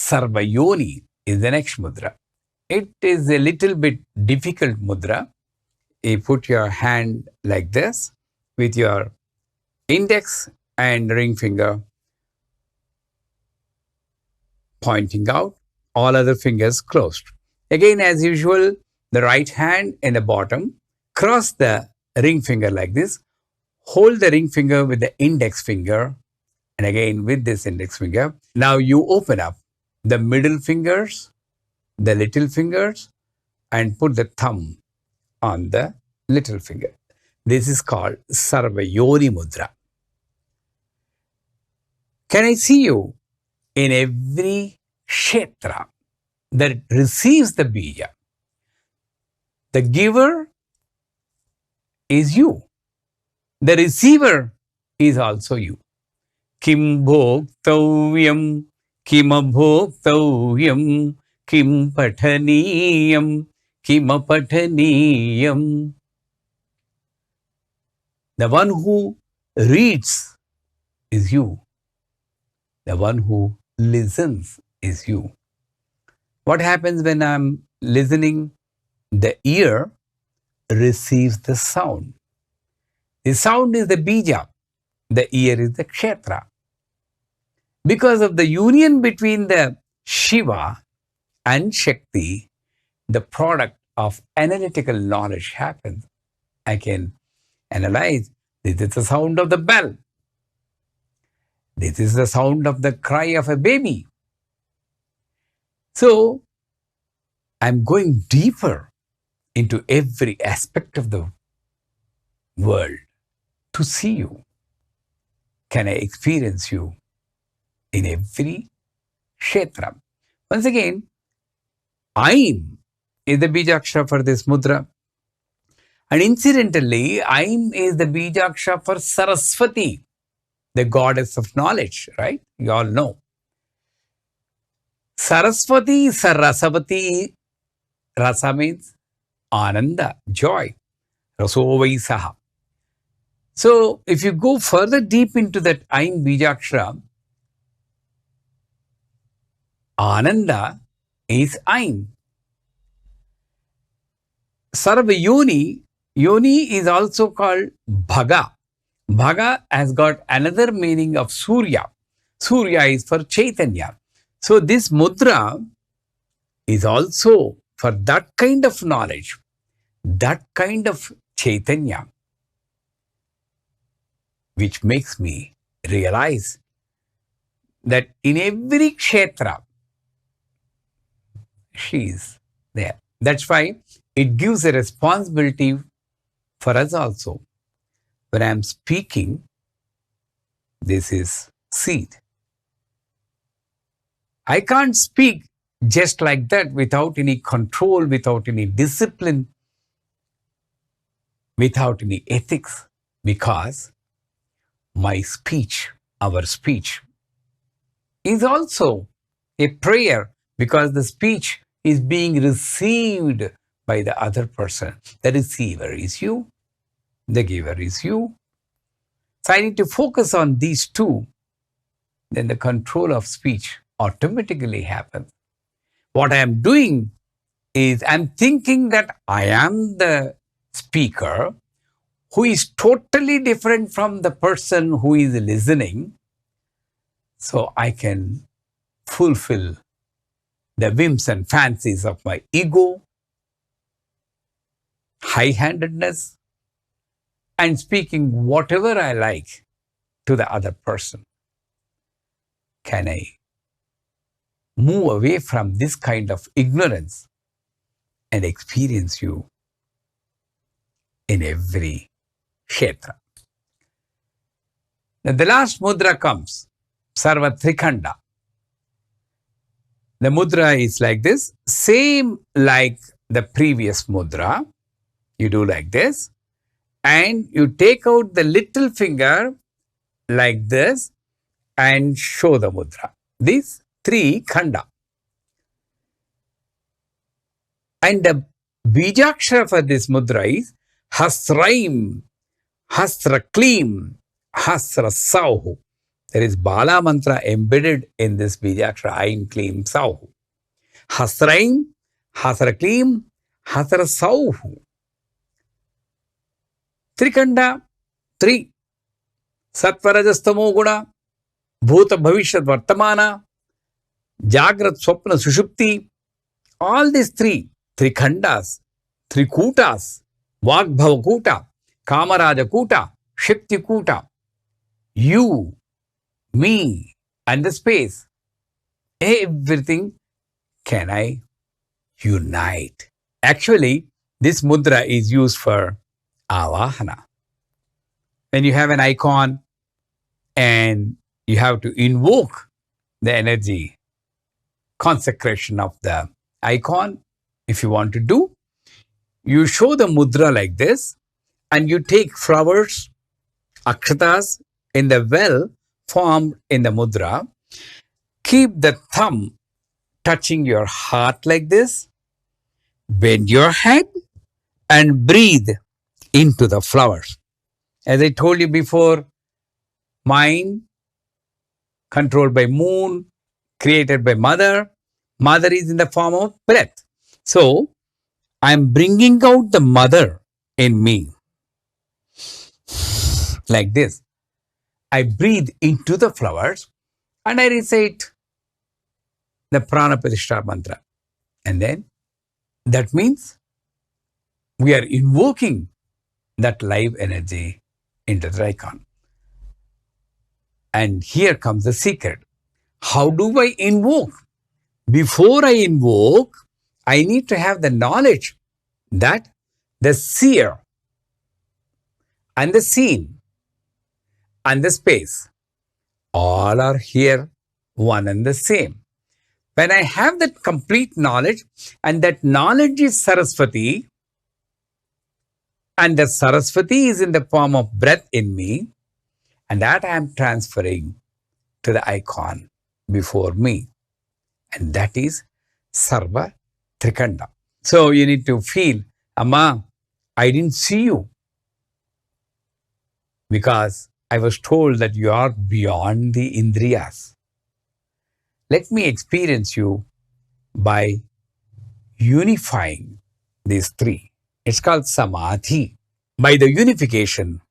Sarvayoni is the next mudra. It is a little bit difficult mudra. You put your hand like this with your index and ring finger pointing out, all other fingers closed. Again, as usual, the right hand in the bottom, cross the ring finger like this, hold the ring finger with the index finger, and again with this index finger. Now you open up the middle fingers, the little fingers, and put the thumb on the little finger. This is called Sarvayoni Mudra. Can I see you in every kshetra that receives the bija? The giver is you. The receiver is also you. Kim bhoktavyam, kim abhoktavyam, kim pathaniyam, kim apathaniyam. The one who reads is you. The one who listens is you. What happens when I'm listening? The ear receives the sound. The sound is the bija. The ear is the kshetra. Because of the union between the Shiva and Shakti, the product of analytical knowledge happens. I can analyze. This is the sound of the bell. This is the sound of the cry of a baby. So, I'm going deeper into every aspect of the world to see you. Can I experience you in every kshetra? Once again, Aim is the bijakshara for this mudra. And incidentally, Aim is the bijakshara for Saraswati, the goddess of knowledge, right? You all know. Saraswati, Sarasavati, Rasa means Ananda, joy. Rasovai Saha. So, if you go further deep into that Aim bijakshara, Ananda is Aim. Sarvayoni, Yoni is also called Bhaga. Bhaga has got another meaning of Surya. Surya is for Chaitanya. So this mudra is also for that kind of knowledge, that kind of Chaitanya, which makes me realize that in every kshetra, she is there. That's why it gives a responsibility for us also. When I am speaking, this is seed. I can't speak just like that without any control, without any discipline, without any ethics, because my speech, our speech, is also a prayer, because the speech is being received by the other person. The receiver is you, the giver is you. So I need to focus on these two, then the control of speech automatically happens. What I am doing is I'm thinking that I am the speaker who is totally different from the person who is listening, so I can fulfill the whims and fancies of my ego, high-handedness, and speaking whatever I like to the other person. Can I move away from this kind of ignorance and experience you in every kshetra? Now the last mudra comes, Sarva Trikhanda. The mudra is like this, same like the previous mudra. You do like this, and you take out the little finger like this and show the mudra. These three khanda. And the bijakshara for this mudra is Hasraim, Hasraklim, Hasrasauhu. There is Bala mantra embedded in this Bijakshara Ain Klim Sauhu. Hasraim, Hasra Klim, Hasra Sauhu. Trikanda, three. Sattvarajastamo guna, Bhuta Bhavishyat Vartamana, Jagrat Swapna Sushupti. All these three khandas, three kutas, Vagbhava Kuta, Kamaraja Kuta, Shakti Kuta, you, me, and the space, everything can I unite. Actually, this mudra is used for avahana. When you have an icon and you have to invoke the energy, consecration of the icon, if you want to do, you show the mudra like this and you take flowers, akshatas in the well formed in the mudra, keep the thumb touching your heart like this, bend your head and breathe into the flowers. As I told you before, mind controlled by moon, created by mother. Mother is in the form of breath. So, I am bringing out the mother in me. Like this. I breathe into the flowers and I recite the Prana Pratishtha mantra. And then, that means we are invoking that life energy into the icon. And here comes the secret. How do I invoke? Before I invoke, I need to have the knowledge that the seer and the seen and the space all are here one and the same. When I have that complete knowledge, and that knowledge is Saraswati, and the Saraswati is in the form of breath in me, and that I am transferring to the icon before me. And that is Sarva Trikanda. So you need to feel, Amma, I didn't see you because I was told that you are beyond the Indriyas. Let me experience you by unifying these three. It's called Samadhi. By the unification,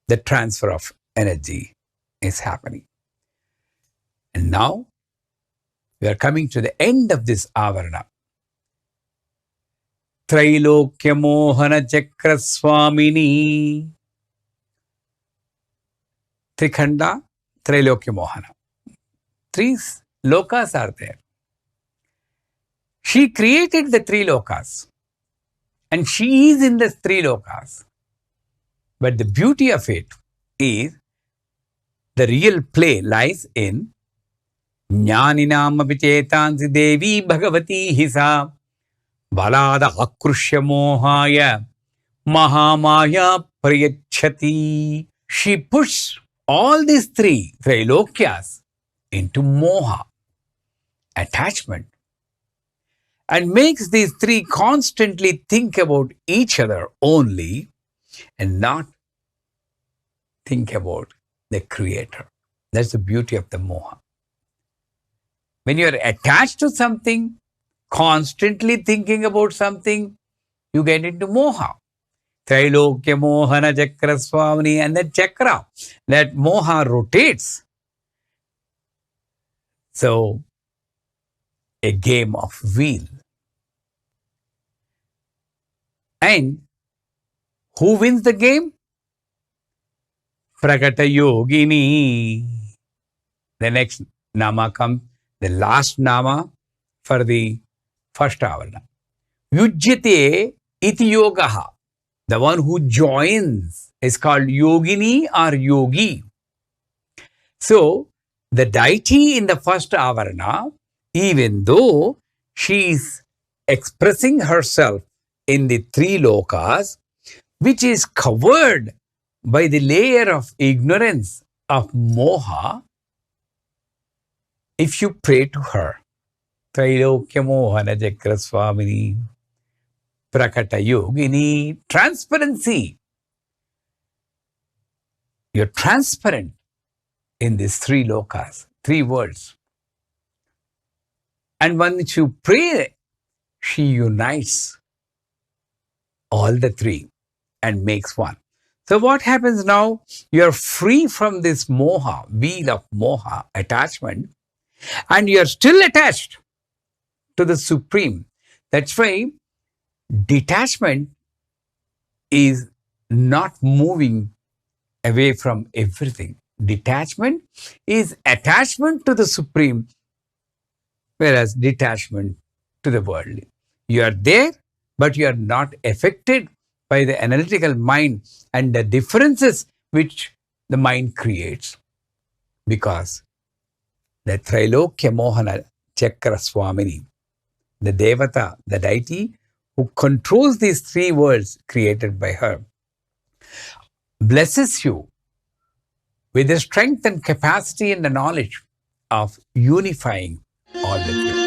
the transfer of energy is happening. And now, we are coming to the end of this avarana. Trailokya Mohana Chakra Swamini. Trikhanda, Trailokya Mohana. Three lokas are there. She created the three lokas. And she is in the three lokas. But the beauty of it is the real play lies in Jnaninam apichetansi devi bhagavati hisa balada akrushya mohaya mahamaya prayachati. She puts all these three Trailokyas into moha, attachment, and makes these three constantly think about each other only and not think about the Creator. That's the beauty of the moha. When you are attached to something, constantly thinking about something, you get into moha. Trailokya Mohana Chakra Swamini, and that chakra, that moha rotates. So, a game of wheel. And who wins the game? Prakata Yogini. The next nama comes, the last nama for the first avarana. Yujyate iti yogaha. The one who joins is called Yogini or Yogi. So, the deity in the first avarana, even though she is expressing herself in the three lokas, which is covered by the layer of ignorance of moha, if you pray to her, Trailokya Mohana Chakra Swamini, Prakata Yogini, transparency. You're transparent in these three lokas, three worlds. And once you pray, she unites all the three and makes one. So what happens now? You're free from this moha, wheel of moha, attachment, and you're still attached to the Supreme. That's why detachment is not moving away from everything. Detachment is attachment to the Supreme, whereas detachment to the worldly. You are there, but you are not affected by the analytical mind and the differences which the mind creates. Because the Trilokya Mohana Chakra Swamini, the Devata, the deity who controls these three worlds created by her, blesses you with the strength and capacity and the knowledge of unifying all the three.